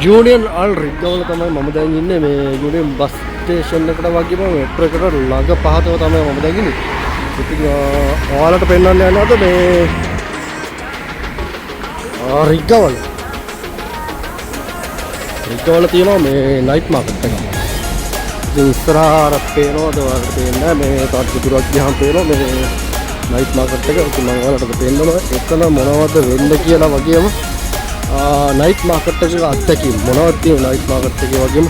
Union අල් රිග්ගවල තමයි මම දැන් ඉන්නේ මේ යූනියන් බස් ස්ටේෂන් එකට වගේම මෙට්‍රෝ එකට ළඟ පහතව තමයි මම දැන් ඉන්නේ. ඉතින් ඔයාලට පෙන්වන්න යනවාද මේ රිග්ගවල තියෙනවා මේ නයිට් මාකට් එක. ඉතින් ඉස්සරහට පේනවද ඔයාලට පේන්නේ නැහැ මේ තාත් දුරක් ගියාම පේනවා මේ නයිට් මාකට් එක. ඉතින් මම ඔයාලට පෙන්නනවා එතන මොනවද වෙන්නේ කියලා වගේම නයිට් මාකට් එකක අත්දැකීම් මොනවද තියෙන නයිට් මාකට් එකේ වගේම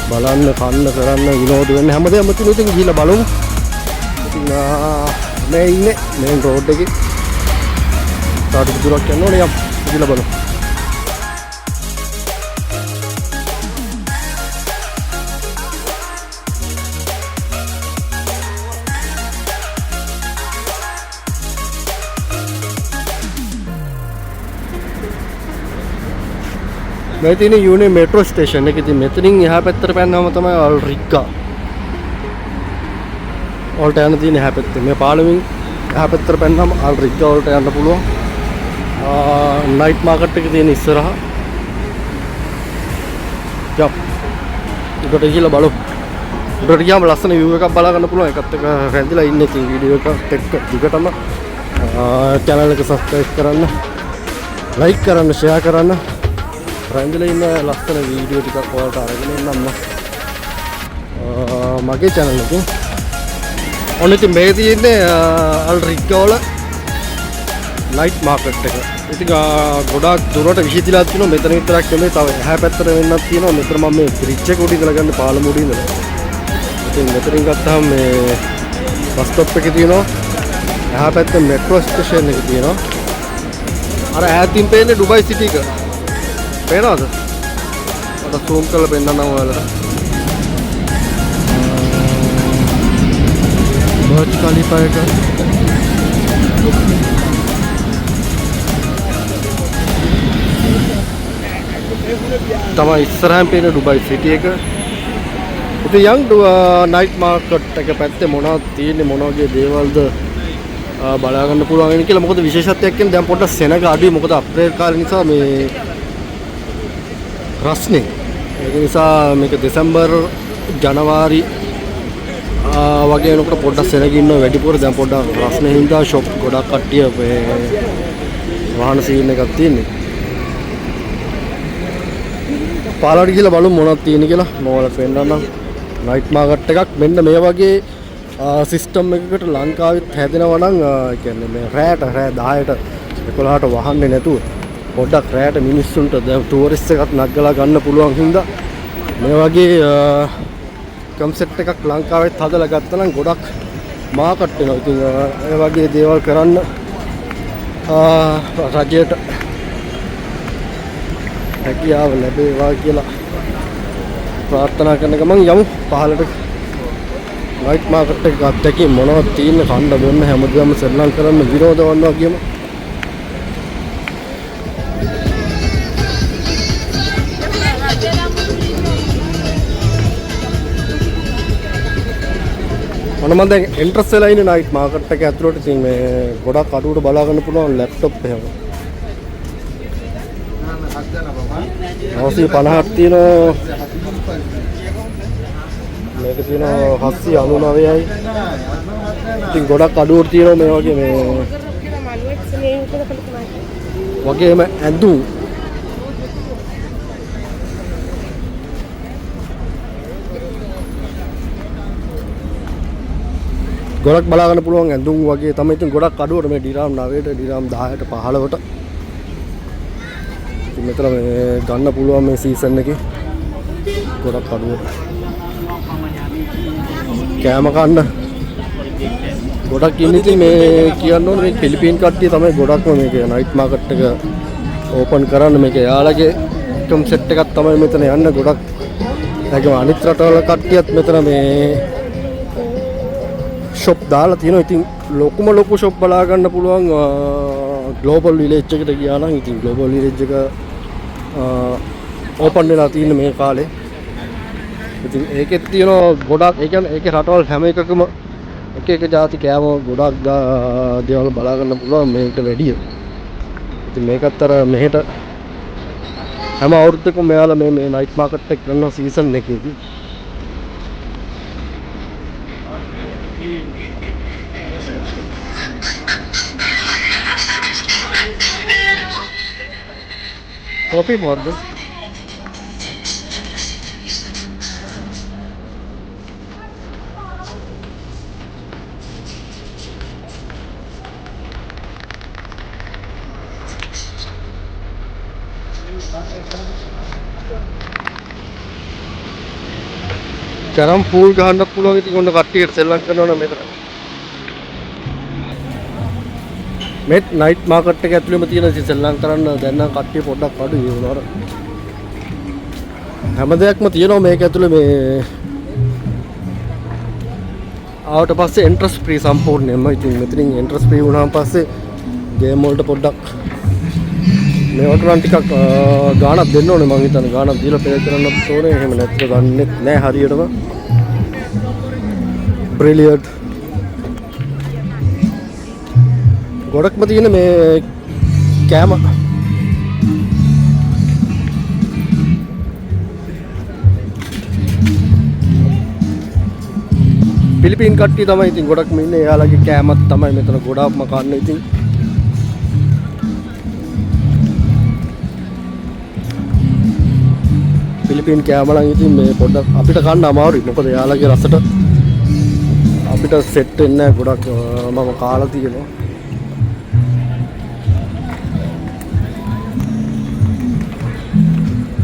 බලන්න කන්න කරන්න විනෝද වෙන්න හැමදේම තියෙනවා. ඉතින් ගිහිල්ලා බලමු. ඉතින් මේ ඉන්නේ මේන් රෝඩ් එකේ තාත් දුරක් යන්න ඕනේ. යම් ගිහිල්ලා බලමු. මේ තියෙන යූනියන් මෙට්‍රෝ ස්ටේෂන් එක. ඉතින් මෙතනින් එහා පැත්තට පැනනම තමයි අල් රිග්ගා. වලට යන්න තියෙන එහා පැත්තේ. මේ පාලමින් එහා පැත්තට පැනනම අල් රිග්ගා වලට යන්න පුළුවන්. නයිට් මාකට් එක තියෙන ඉස්සරහ. යප්. උඩට ගිහලා බලමු. උඩට ගියාම ලස්සන view එකක් බලා ගන්න පුළුවන්. ඒකත් එක්ක රැඳිලා ඉන්නේ. ඉතින් වීඩියෝ එකත් එක්ක දිගටම channel එක subscribe කරන්න, like කරන්න, share කරන්න. රැඳිලා ඉන්න ලස්සන වීඩියෝ ටිකක් ඔයාලට අරගෙන එන්නම් මගේ channel එකේ. ඔන්න ඉතින් මේ තියෙන්නේ අල් රිග්ගා වල නයිට් මාකට් එක. ඉතින් ගොඩාක් දුරට විහිදිලා තියෙනවා. මෙතන විතරක් නෙමෙයි තව එහා පැත්තට වෙන්නත් තියෙනවා. මෙතන මම මේ බ්‍රිජ් එක උඩ ඉඳලා ගන්න පාලම උඩ ඉඳලා. ඉතින් මෙතනින් ගත්තාම මේ බස් ස්ටොප් එකේ තියෙනවා. එහා පැත්තේ මෙට්‍රෝ ස්ටේෂන් එක තියෙනවා. අර ඈතින් පේන්නේ ඩුබයි සිටි එක. පේනවද? අද zoom කරලා පෙන්නන්නම් ඔයාලට. බර්ජ් ඛලීෆා එක. තමයි ඉස්සරහින් පේන ඩුබයි සිටි එක. ඉතින් යන් නයිට් මාකට් එක පැත්තේ මොනවද තියෙන්නේ මොන වගේ දේවල්ද බලා ගන්න පුළුවන් වෙන කියලා. මොකද විශේෂත්වයක් කියන්නේ දැන් පොඩ්ඩක් සෙනග අඩුයි. මොකද අප්‍රේල් කාලේ නිසා මේ රස්නේ. ඒක නිසා මේක දෙසැම්බර් ජනවාරි වගේ වෙනකොට පොඩ්ඩක් සෙනග ඉන්නවා වැඩිපුර. දැන් පොඩ්ඩක් රස්නේ හින්දා ෂොප් ගොඩක් කට්ටිය වාහන සීන් එකක් තියෙන්නේ. පාලවට ගිහලා බලමු මොනවද තියෙන්නේ කියලා. මම ඔයාලට පෙන්නන්නම් නයිට් මාකට් එකක්. මෙන්න මේ වගේ සිස්ටම් එකකට ලංකාවෙත් හැදෙනවා නම් කියන්නේ මේ රෑ 10ට 11ට වහන්නේ නැතුව පොඩ්ඩක් රෑට මිනිස්සුන්ට දැන් ටූරිස්ට් එකක් නගලා ගන්න පුළුවන් හින්දා මේ වගේ කන්සෙප්ට් එකක් ලංකාවෙත් හදලා ගත්තා නම් ගොඩක් මාකට් වෙනවා. ඉතින් ඒ වගේ දේවල් කරන්න රජයට හැකියාව ලැබේවා කියලා ප්‍රාර්ථනා කරන ගමන් යමු පහළට. නයිට් මාකට් එක අත්දැකීම් මොනවද තියෙන්නේ කන්න බොන්න හැමදේම සෙල්ලම් කරන්න විනෝද වන්නවා කියමු. මම දැන් එන්ට්‍රස් වෙලා ඉන්නේ නයිට් මාකට් එක ඇතුළට. ඉතින් මේ ගොඩක් අඩුවට බලා ගන්න පුළුවන් ලැප්ටොප් එහෙම. 950ක් තියෙනවා. මේක තියෙනවා 799යි. ඉතින් ගොඩක් අඩුවට තියෙනවා මේ වගේ මේ වගේම ඇඳුම්. ගොඩක් බලා ගන්න පුළුවන් ඇඳුම් වගේ තමයි. ඉතින් ගොඩක් අඩුවට මේ ඩිරාම් 9ට ඩිරාම් 10ට 15ට ඉතින් මෙතන මේ ගන්න පුළුවන් මේ සීසන් එකේ ගොඩක් අඩුවට. කෑම කන්න ගොඩක් ඉන්නේ. ඉතින් මේ කියන්න ඕනේ මේ පිලිපීන් කට්ටිය තමයි ගොඩක්ම මේක නයිට් මාකට් එක ඕපන් කරන්න. මේක යාළගේ කන්සෙප්ට් එකක් තමයි මෙතන යන්න. ගොඩක් ඒකම අනිත් රටවල කට්ටියත් මෙතන මේ ෂොප් දාලා තියෙනවා. ඉතින් ලොකු ෂොප් බලා ගන්න පුළුවන් ග්ලෝබල් විලේජ් එකට ගියා නම්. ඉතින් ග්ලෝබල් විලේජ් එක ඕපන් වෙලා තියෙන මේ කාලේ. ඉතින් ඒකෙත් තියෙනවා ගොඩක්. ඒ කියන්නේ ඒකේ රටවල් හැම එකකම එක ಜಾති කෑම ගොඩක් දේවල් බලා ගන්න පුළුවන් මේකට වැඩිය. ඉතින් මේකත් අර මෙහෙට හැම අවුරුද්දකම මෙයාලා මේ නයිට් මාකට් එක කරන සීසන් එකේදී coffee මොකද්ද? කරම් පූල් ගහන්නත් පුළුවන්. ඉතින් ඔන්න කට්ටියට සෙල්ලම් කරනවා මෙතන. මේ නයිට් මාකට් එක ඇතුළේම තියෙන ඉතින් සෙල්ලම් කරන්න දැන් නම් කට්ටිය පොඩ්ඩක් අඩුයි වුණාට. හැම දෙයක්ම තියෙනවා මේක ඇතුළේ. මේ ආවට පස්සේ එන්ට්‍රස් ෆ්‍රී සම්පූර්ණයෙන්ම. ඉතින් මෙතනින් එන්ට්‍රස් ෆ්‍රී වුණාන් පස්සේ ගේම් වලට පොඩ්ඩක් මේවට නම් ටිකක් ගාණක් දෙන්න ඕනේ. මං හිතන්නේ ගාණක් දීලා පේ කරන්නත් ඕනේ. එහෙම නැත්නම් ගන්නෙත් නෑ හරියටම. බ්‍රිලියන්ට්. ගොඩක්ම තියෙන මේ කෑම. පිලිපීන් කට්ටිය තමයි ඉතින් ගොඩක්ම ඉන්නේ. එයාලගේ කෑමත් තමයි මෙතන ගොඩක්ම කන්නේ ඉතින්. පිලිපීන් කෑම නම් ඉතින් මේ පොඩ්ඩක් අපිට කන්න අමාරුයි. මොකද එයාලගේ රසට අපිට සෙට් වෙන්නේ නැහැ. ගොඩක් මම කාලා තියෙනවා.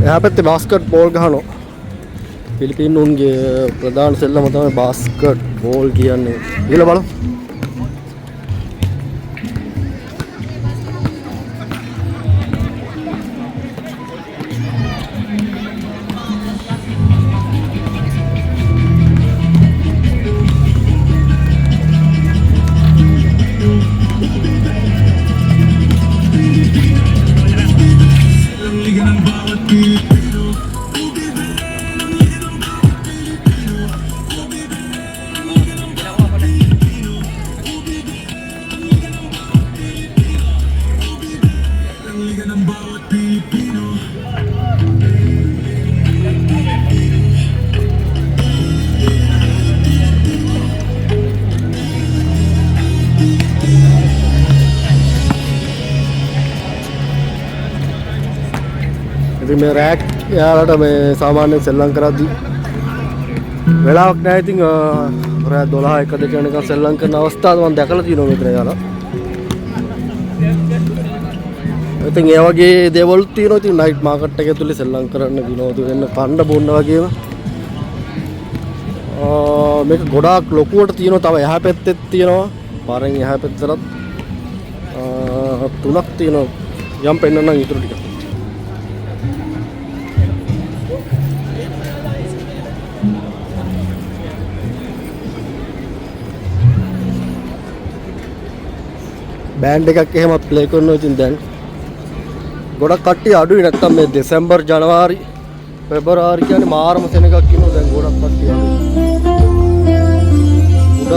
එහා පැත්තේ බාස්කට් බෝල් ගහනවා. පිලිපීන් උන්ගේ ප්‍රධාන සෙල්ලම තමයි බාස්කට් බෝල් කියන්නේ. ඊළ බලමු. ඉතින් මේ රෑක් යාලට මේ සාමාන්‍යයෙන් සෙල්ලම් කරද්දී වෙලාවක් නැහැ. ඉතින් රෑ 12 1 2 වෙනකන් සෙල්ලම් කරන අවස්ථාව මම දැකලා තියෙනවා මෙතන යාලා. ඉතින් ඒ වගේ දේවල් තියෙනවා. ඉතින් නයිට් මාකට් එක ඇතුලේ සෙල්ලම් කරන්න විනෝද වෙන්න කන්න බොන්න වගේම මේක ගොඩාක් ලොකුවට තියෙනවා. තව එහා පැත්තෙත් තියෙනවා. පාරෙන් එහා පැත්තටත් තුනක් තියෙනවා. යම් පෙන්නන්නම් ඊටු ටික. බෑන්ඩ් එකක් එහෙම ප්ලේ කරනවා. ඉතින් දැන් ගොඩක් කට්ටිය අඩුයි. නැත්තම් මේ දෙසැම්බර් ජනවාරි පෙබරවාරි කියන්නේ මාරම සෙනගක් ඉන්නවා. දැන් ගොඩක් කට්ටිය අඩුයි. උඩ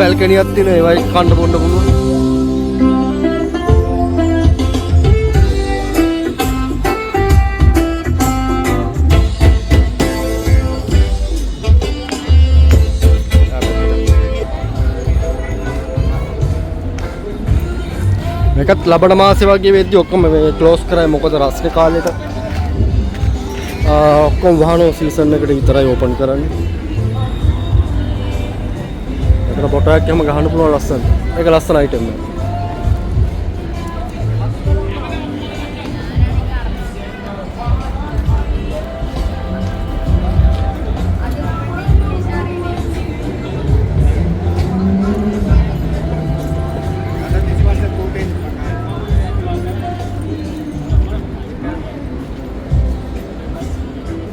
බැල්කනියක් තියෙනවා. ඒවයි කන්න බොන්න පුළුවන්. මේකත් ලබන මාසේ වගේ වෙද්දි ඔක්කොම මේ ක්ලෝස් කරයි. මොකද රස්නේ කාලෙට ඔක්කොම වහන සීසන් එකට විතරයි ඕපන් කරන්නේ. ඒකට ෆොටෝ එකක් එහෙම ගහන්න පුළුවන් ලස්සන. ඒක ලස්සන අයිටම් එකක්.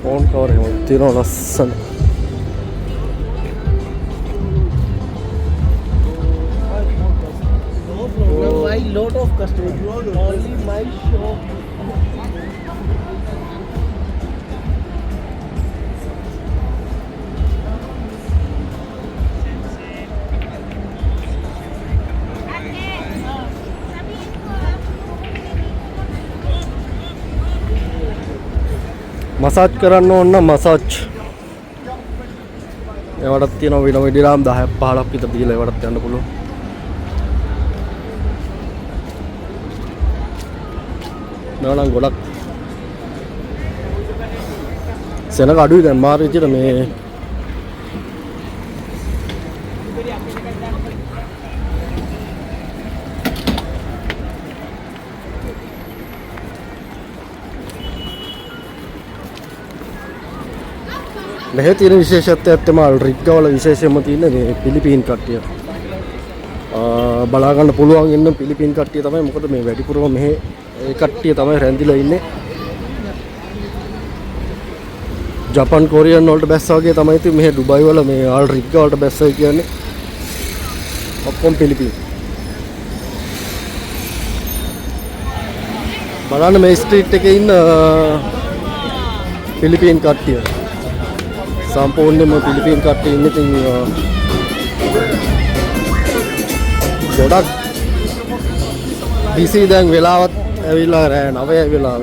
ෆෝන් කවර් එහෙම තියෙනවා ලස්සන. My lot of customers. Only my shop. Massage කරන්න ඕන නම් මසාජ් ඒවටත් තියෙනවා වෙන විදිහටම 10ක් 15ක් විතර දීලා ඒවටත් යන්න පුළුවන්. නෝනම් ගොඩක් සෙනග අඩුයි දැන් මාර විදිහට මේ මෙහෙ තියෙන විශේෂත්වයක් තමයි රික්ගවල විශේෂයෙන්ම තියෙන මේ පිලිපීන් කට්ටිය. බලා ගන්න පුළුවන් ඉන්න පිලිපීන් කට්ටිය තමයි. මොකද මේ වැඩිපුරම මෙහෙ ඒ කට්ටිය තමයි රැඳිලා ඉන්නේ. ජපාන් කොරියන් වලට බැස්සා වගේ තමයි ඉතින් මෙහෙ ඩුබයි වල මේ ආල් රිග් වලට බැස්සයි කියන්නේ. ඔක්කොම පිලිපීන්. බලන්න මේ ස්ට්‍රීට් එකේ ඉන්න පිලිපීන් කට්ටිය. සම්පූර්ණයෙන්ම පිලිපීන් කට්ටිය ඉන්නේ ඉතින් ගොඩක් බිසි දැන් වෙලාවත් ඇවිල්ලා රෑ 9යි වෙලාව.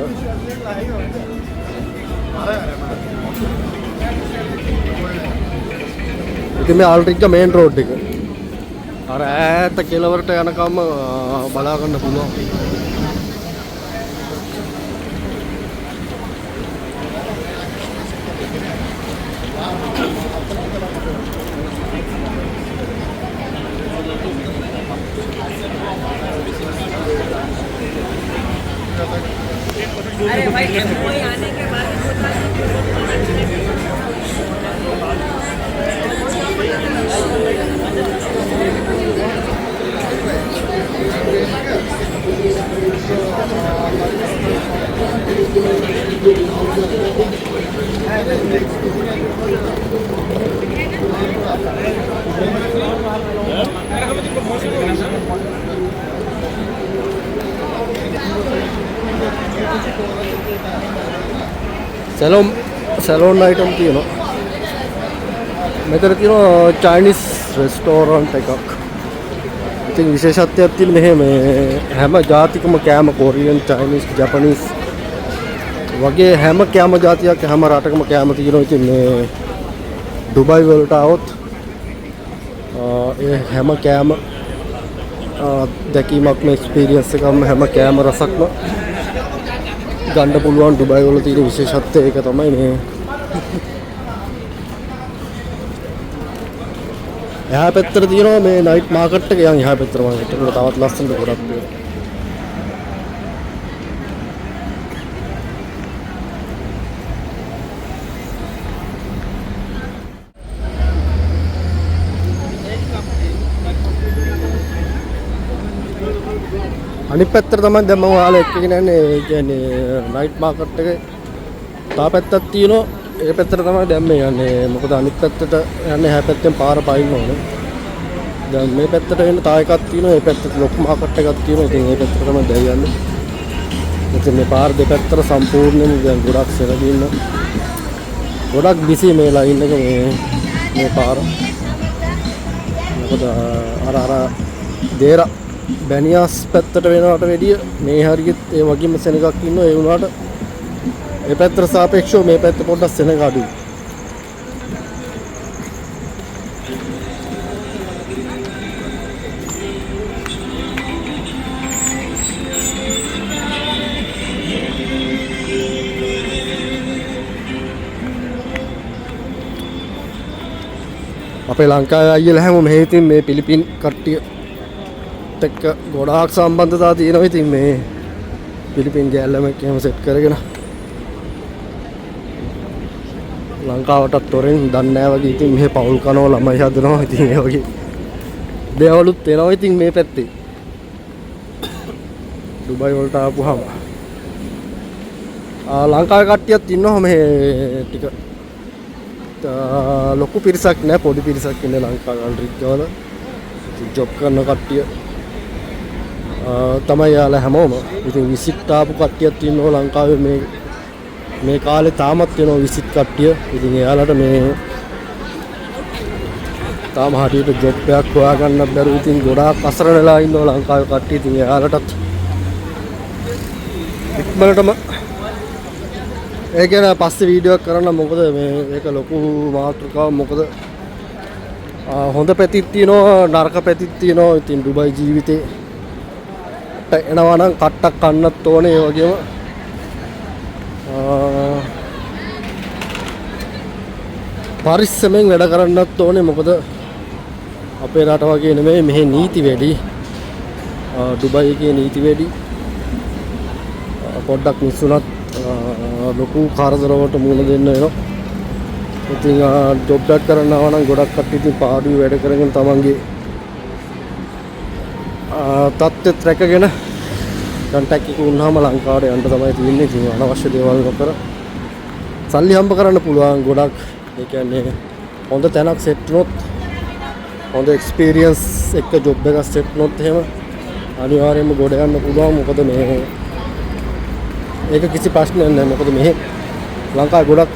ඉතින් මේ ආල්රිග්ග මේන් රෝඩ් එක. අර ඈත කෙළවරට යනකම් බලා ගන්න පුළුවන්. अरे भाई एमओई आने के बाद සැලෝන් අයිටම් තියෙනවා. මෙතන තියෙනවා චයිනීස් රෙස්ටෝරන්ට් එකක්. ඉතින් විශේෂත්වයක් තියෙන මෙහෙ මේ හැම ජාතිකම කෑම කොරියන්, චයිනීස්, ජපනීස් වගේ හැම කෑම ජාතියක් හැම රටකම කෑම තියෙනවා. ඉතින් මේ ඩුබයි වලට આવොත් ඒ හැම කෑම දැකීමක්ම එක්ස්පීරියන්ස් එකක්ම හැම කෑම රසක්ම ගන්න පුළුවන්. ඩුබයි වල තියෙන විශේෂත්වය ඒක තමයි මේ එහා පැත්තට තියෙනවා මේ නයිට් මාකට් එක. යන් එහා පැත්තට මාකට් එක තවත් ලස්සනට ගොඩක් තියෙනවා. අනිත් පැත්තට තමයි දැන් මම ඔයාලා එක්කගෙන යන්නේ. ඒ කියන්නේ නයිට් මාකට් එකේ තා පැත්තක් තියෙනවා. ඒ පැත්තට තමයි දැන් මේ යන්නේ. මොකද අනිත් පැත්තට යන්නේ එහා පැත්තෙන් පාර පයින්න ඕනේ. දැන් මේ පැත්තට එන්න තා එකක් තියෙනවා. ඒ පැත්තට ලොකු මාකට් එකක් තියෙනවා. ඉතින් ඒ පැත්තට තමයි දැන් යන්නේ. ඉතින් මේ පාර දෙපැත්තට සම්පූර්ණයෙන්ම දැන් ගොඩක් සෙනගින්න. ගොඩක් බිසි මේ ලයින් එක මේ පාර. මොකද අර දේරා බැනියාස් පැත්තට වෙනවට වැඩිය මේ හරියෙත් ඒ වගේම සෙනගක් ඉන්නවා. ඒ වුණාට ඒ පැත්තට සාපේක්ෂව මේ පැත්ත පොඩ්ඩක් සෙනග අඩුයි. අපේ ලංකාවේ අයියලා හැමෝම මෙහෙ ඉතින් මේ පිලිපින් කට්ටිය එක්ක ගොඩාක් සම්බන්ධතා තියෙනවා. ඉතින් මේ පිලිපින් ගෑල්ලම එක්කම සෙට් කරගෙන ලංකාවටත් තොරෙන් දන්නේ නැහැ වගේ. ඉතින් මෙහෙ පවුල් කනවා ළමයි හදනවා. ඉතින් ඒ වගේ දේවලුත් එනවා. ඉතින් මේ පැත්තේ ඩුබයි වලට ආපුවාම ලංකාවේ කට්ටියත් ඉන්නවා මෙහෙ ටික. ලොකු පිරිසක් නෑ, පොඩි පිරිසක් ඉන්නේ ලංකාවේ රිග් වල. ජොබ් කරන කට්ටිය තමයි යාලා හැමෝම. ඉතින් විසිට් ආපු කට්ටියක් ඉන්නවා ලංකාවේ මේ කාලේ තාමත් වෙනවා විසිට් කට්ටිය. ඉතින් එයාලට මේ තාම හරියට ජොබ් එකක් හොයාගන්න බැරුව ඉතින් ගොඩාක් අසරණ වෙලා ඉන්නවා ලංකාවේ කට්ටිය. ඉතින් එයාලටත් ඉක්මනටම ඒ ගැන පස්සේ වීඩියෝ එකක් කරන්න මොකද මේ ඒක ලොකු මාතෘකාවක් මොකද හොඳ පැතිත් තියෙනවා නරක පැතිත් තියෙනවා ඉතින් ඩුබයි ජීවිතේ එනවා නම් කට්ටක් කන්නත් ඕනේ ඒ වගේම පරිස්සමෙන් වැඩ කරන්නත් ඕනේ මොකද අපේ රට වගේ නෙමෙයි මෙහි නීති වැඩි ඩුබයි එකේ නීති වැඩි පොඩ්ඩක් මිස්සුනත් ලොකු කරදරවලට මුහුණ දෙන්න වෙනවා ඉතින් ජොබ් එකක් කරනවා නම් ගොඩක් කට්ටිය ඉතින් පාඩුවේ වැඩ කරගෙන තමන්ගේ තත්ත්වෙත් රැකගෙන කන්ටැක්ට් එක වුණාම ලංකාවට යන්න තමයි තියෙන්නේ ඉතින් අනවශ්‍ය දේවල් නොකර සල්ලි හම්බ කරන්න පුළුවන් ගොඩක් ඒ කියන්නේ හොඳ තැනක් සෙට් වුණොත් හොඳ එක්ස්පීරියන්ස් එක ජොබ් එකක් සෙට් වුණොත් එහෙම අනිවාර්යයෙන්ම ගොඩ යන්න පුළුවන් මොකද මේ ඒක කිසි ප්‍රශ්නයක් නැහැ මොකද මෙහි ලංකාවේ ගොඩක්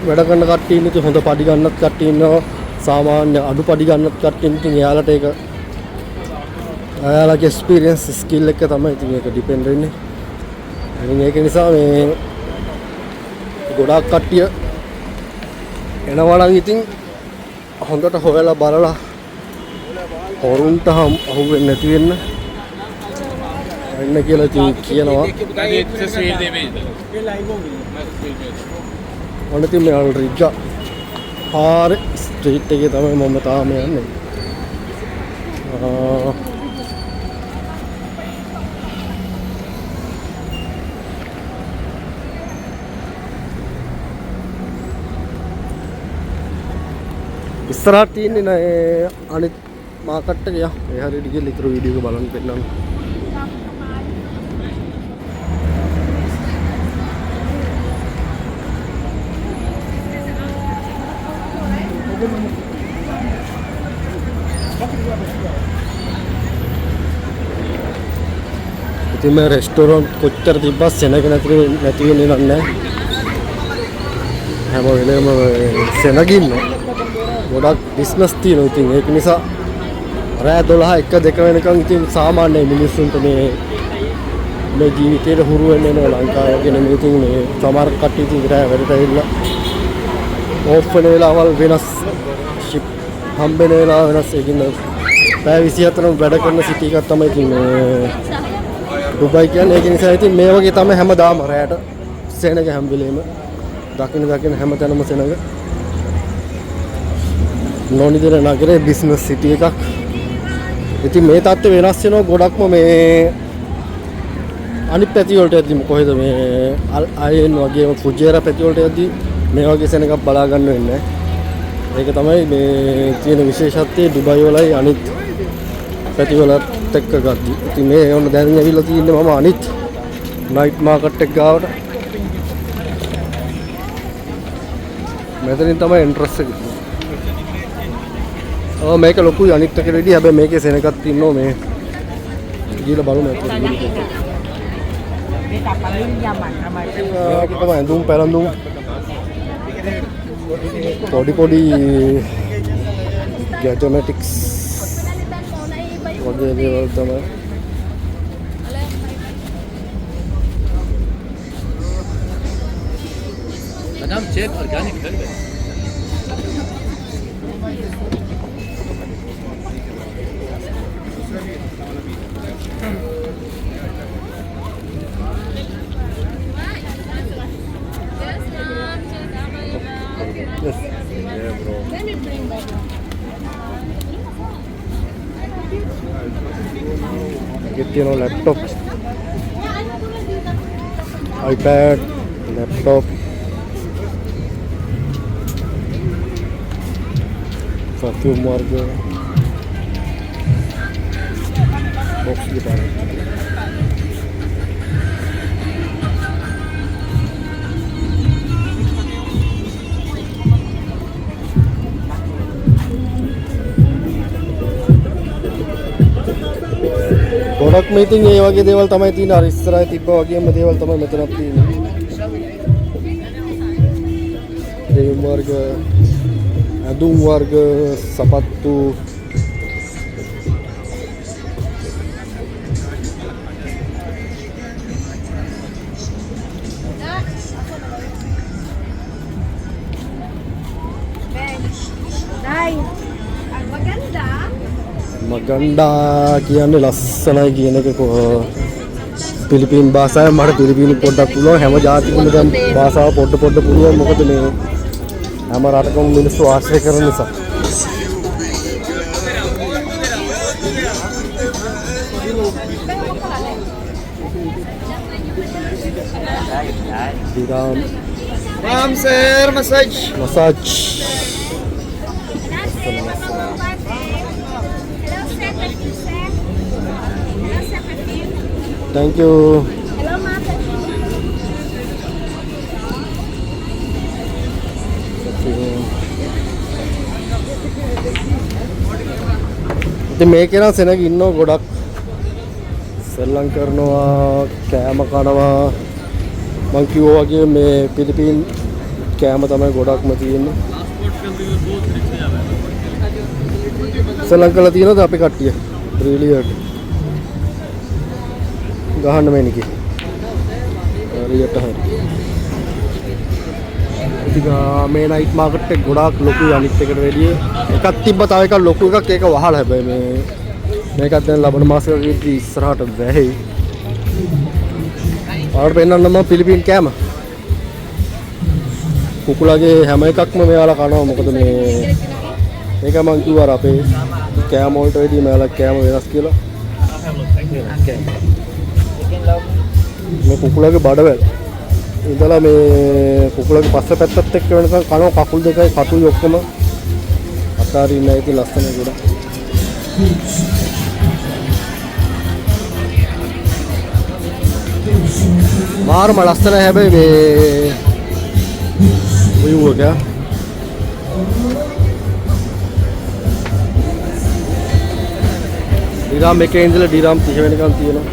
වැඩ කරන කට්ටිය ඉන්නේ හොඳ පඩි ගන්නත් කට්ටිය ඉන්නවා සාමාන්‍ය අඩු පඩි ගන්නත් කට්ටිය ඉන්නේ එයාලට ඒක එයාලගේ එක්ස්පීරියන්ස් ස්කිල් එක තමයි ඉතින් ඒක ඩිපෙන්ඩ් වෙන්නේ ඉතින් ඒක නිසා මේ ගොඩක් කට්ටිය එනවා නම් ඉතින් හොඳට හොයලා බලලා හොරුන්ට අහු වෙන්නේ නැති වෙන්න එන්න කියලා ඉතින් කියනවා ඔන්න ඉතින් මේ අල්රිග්ගා පාර ස්ට්‍රීට් එකේ තමයි මම තාම යන්නේ ඉස්සරහට තියෙන්නේ නෑ අනිත් මාකට් එක යා ඒ හරියට ගිහලා ඉතුරු වීඩියෝ එක බලන්න පෙන්නන්න ඉතින් මේ රෙස්ටෝරන්ට් කොච්චර තිබ්බත් සෙනග නැති වෙන්නේ නැහැ හැම වෙලේම සෙනගින්න ගොඩක් බිස්නස් තියෙනවා ඉතින් ඒක නිසා රෑ 12 1 2 වෙනකන් ඉතින් සාමාන්‍ය මිනිස්සුන්ට මේ ජීවිතේට හුරු වෙන්න වෙනවා ලංකාවේ වගේ නෙමෙයි ඉතින් මේ සමහර කට්ටිය ඉතින් රෑ වැඩට ඇවිල්ලා ඕෆ් වෙන වෙලාවල් වෙනස් ෂිප් හම්බෙන වෙලාව වෙනස් ඒකින් පැය 24ම වැඩ කරන සිටි එකක් තමයි ඉතින් ඩුබයි කියන්නේ ඒක නිසා ඉතින් මේ වගේ තමයි හැමදාම රෑට සෙනග හැම වෙලේම දකින්න හැමතැනම සෙනග නොනිදර නගරේ බිස්නස් සිටි එකක්. ඉතින් මේ තත්ත්වය වෙනස් වෙනවා ගොඩක්ම මේ අනිත් පැති වලට යද්දි කොහෙද මේ අයන් වගේම ෆුජේරා පැති වලට යද්දි මේ වගේ සෙනඟක් බලා ගන්න වෙන්නේ. ඒක තමයි මේ තියෙන විශේෂත්වය ඩුබයි වලයි අනිත් පැති වලත් එක්ක ගද්දි. ඉතින් මේ ඔන්න දැන් ඇවිල්ලා තියෙන්නේ මම අනිත් නයිට් මාකට් එක ගාවට. මෙතනින් තමයි එන්ට්‍රස් එක. මේක ලොකුයි අනිත් එකට වැඩිය හැබැයි මේකේ සෙනගක් තියෙනවා මේ ගිහලා බලමු ඒක තමයි ඇඳුම් පැළඳුම් පොඩි ගැජමැටික්ස් වගේ දේවල් තමයි Madame Chen organic velvet. Yes. Yeah, bro. Let me bring back. Get laptop, iPad, laptop, perfume warga, box gitar. ගොඩක් මේ ඉතින් ඒ වගේ දේවල් තමයි තියෙන්නේ අර ඉස්සරහේ තිබ්බා වගේම දේවල් තමයි මෙතනත් තියෙන්නේ. දේම් වර්ග, ඇඳුම් වර්ග, සපත්තු මගන්ඩා කියන්නේ ලස්සනයි කියන එක පිලිපීන් භාෂාවෙන් මට පිලිපීනි පොඩ්ඩක් පුළුවන් හැම ජාතිකම දැන් භාෂාව පොඩ පුළුවන් මොකද මේ හැම රටකම මිනිස්සු ආශ්‍රය කරන නිසා Ram sir, massage. massage thank you ඉතින් මේකේ නම් සෙනග ඉන්නව ගොඩක් සෙල්ලම් කරනවා කෑම කනවා මං කිව්වා වගේ මේ පිලිපීන් කෑම තමයි ගොඩක්ම තියෙන්නේ සෙල්ලම් කරලා තියෙනවද අපි කට්ටිය බ්‍රිලියන්ට් ගහන්න මේනිකේ හරියට හරි ඉතින් මේ නයිට් මාකට් එක ගොඩාක් ලොකුයි අනිත් එකට වැඩිය එකක් තිබ්බ තව එකක් ලොකු එකක් ඒක වහලා හැබැයි මේකත් දැන් ලබන මාසෙකදී ඉස්සරහට වැහෙයි ආවට පෙන්නන්න මම පිලිපීන් කෑම කුකුලගේ හැම එකක්ම මෙයාලා කනවා මොකද මේක මං කිව්වා අපේ කෑම වලට වැඩිය මෙයාලා කෑම වෙනස් කියලා මේ කුකුලගේ බඩවැල් ඉඳලා මේ කුකුලගේ පස්ස පැත්තත් එක්ක වෙනකන් කනවා කකුල් දෙකයි කටුයි ඔක්කොම අතාරින්න ඇති ලස්සන ගොඩක් මාරම ලස්සන හැබැයි මේ view එක ඩිරාම් එකේ ඉඳලා ඩිරාම් 30 වෙනකන් තියෙනවා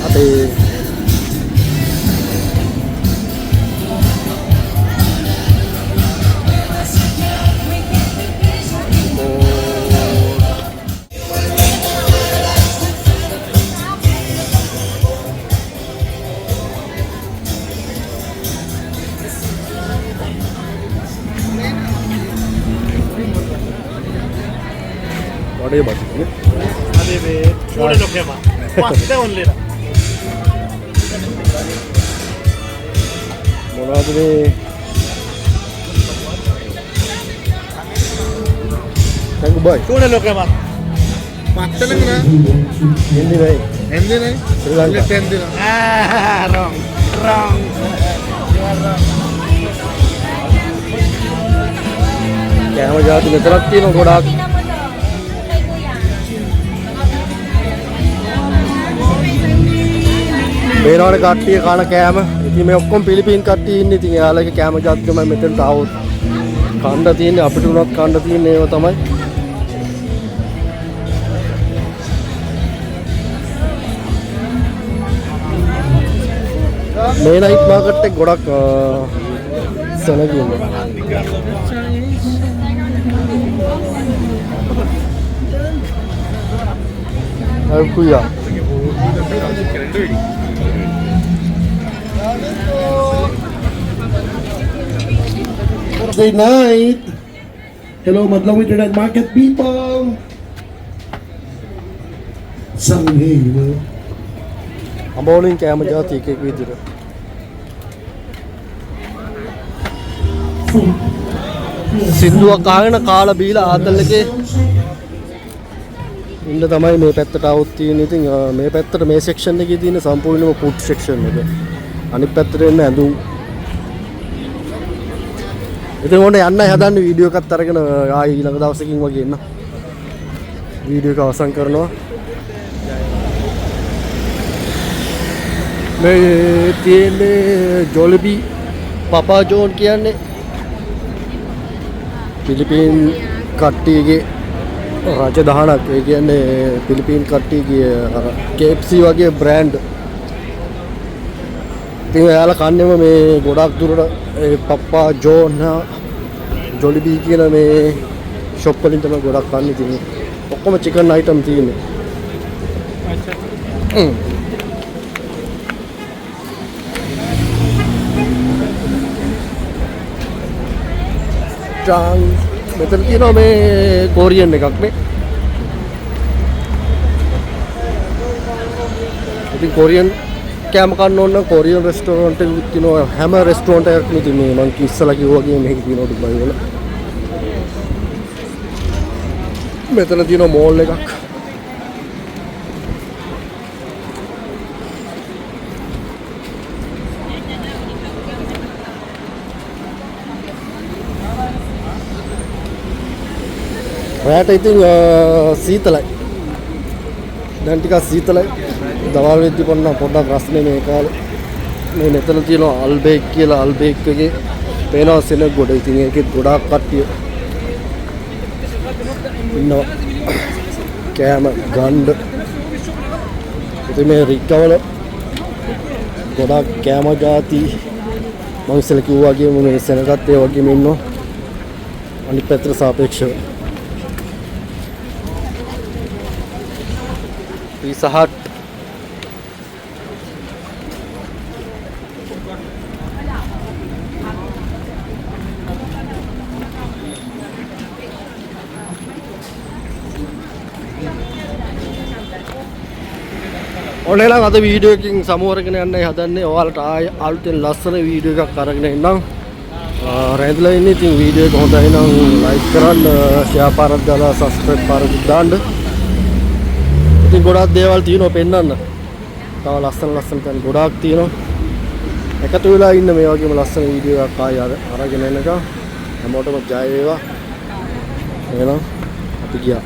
අපේ बड़े बात अरे बे छोड़े लो क्या बात ओनली ना මොනවද මේ thank you bye छोड़े लो क्या बात पत्ते लग रहा हिंदी नहीं हिंदी नहीं श्रीलंका हिंदी wrong wrong කෑම ජාති මෙතනක් තියෙනවා ගොඩාක් මේනවනේ කට්ටිය කන කෑම ඉතින් මේ ඔක්කොම පිලිපීන් කට්ටිය ඉන්නේ ඉතින් එයාලගේ කෑම ජාති තමයි මෙතනට આવොත් කන්න තියෙන්නේ අපිට උනත් කන්න තියෙන්නේ ඒව තමයි මේ නයිට් මාකට් එක ගොඩක් සෙනගින්නේ අය කුයා Good night. Hello, Madlaw Internet Market people. Sanghay, no? අඹෝලින් කෑම ජාති එක එක විදිහට සින්දුවක් අහගෙන කාලා බීලා ආතල් එකේ ඉන්න තමයි මේ පැත්තට આવුත් තියෙන්නේ. ඉතින් මේ පැත්තට මේ සෙක්ෂන් එකේ තියෙන සම්පූර්ණම ෆුඩ් සෙක්ෂන් එක. අනිත් පැත්තට එන්න ඇඳුම්. ඉතින් ඕනේ යන්නයි හදන්නේ වීඩියෝ එකත් අරගෙන ආයි ඊළඟ දවසකින් වගේ එන්න. වීඩියෝ එක අවසන් කරනවා. මේ තියෙන්නේ ජොලිබි පපා ජෝන් කියන්නේ පිලිපීන් කට්ටියගේ රාජධානක්. ඒ කියන්නේ පිලිපීන් කට්ටියගේ KFC වගේ බ්‍රෑන්ඩ්. ඉතින් එයාලා කන්නේම මේ ගොඩක් දුරට පපා ජෝන් ජොලිබි කියන මේ ෂොප් වලින් තමයි ගොඩක් කන්නේ. ඉතින් ඔක්කොම චිකන් අයිටම් තියෙන්නේ. ට්‍රාන් මෙතන තියෙනවා මේ කොරියන් එකක් නේ. ඉතින් කොරියන් කෑම කන්න ඕන නම් කොරියන් රෙස්ටෝරන්ට් එකක් තියෙනවා. හැම රෙස්ටෝරන්ට් එකක්ම ඉතින් මේ මං ඉස්සලා කිව්වා වගේ මේක තියෙනවා ඩුබයි වල. මෙතන තියෙනවා මෝල් එකක්. රැට ඉතින් සීතලයි. දැන් ටිකක් සීතලයි. දවල් වෙද්දි පොඩ්ඩක් රස්නේ මේ කාලේ. මේ මෙතන තියෙනවා අල්බේක් කියලා අල්බේක් එකේ පේනවා සෙනග ගොඩ. ඉතින් ඒකෙත් ගොඩාක් කට්ටිය ඉන්නවා කෑම ගන්න. ඉතින් මේ රික්කවල ගොඩාක් කෑම જાති මම ඉස්සෙල්ලා කිව්වා වගේ මේ සෙනගත් ඒ වගේම ඉන්නවා අනිත් පැත්තට සාපේක්ෂව. Pizza Hut. ඔන්න අද වීඩියෝ එකකින් සමුවරගෙන යන්නයි හදන්නේ. ඔයාලට ආයෙ අලුතෙන් ලස්සන වීඩියෝ එකක් අරගෙන එන්නම්. රැඳිලා ඉන්නේ. ඉතින් වීඩියෝ එක හොඳයි නම් ලයික් කරන්න, ෂෙයා පාරක් දාලා සබ්ස්ක්‍රයිබ් පාරක් දාන්න. ඉතින් ගොඩාක් දේවල් තියෙනවා පෙන්වන්න. තව ලස්සන තැන් ගොඩාක් තියෙනවා. එකතු වෙලා ඉන්න මේ වගේම ලස්සන වීඩියෝ එකක් ආයෙ අරගෙන එනකම් හැමෝටම ජය වේවා. එහෙනම් අපි ගියා.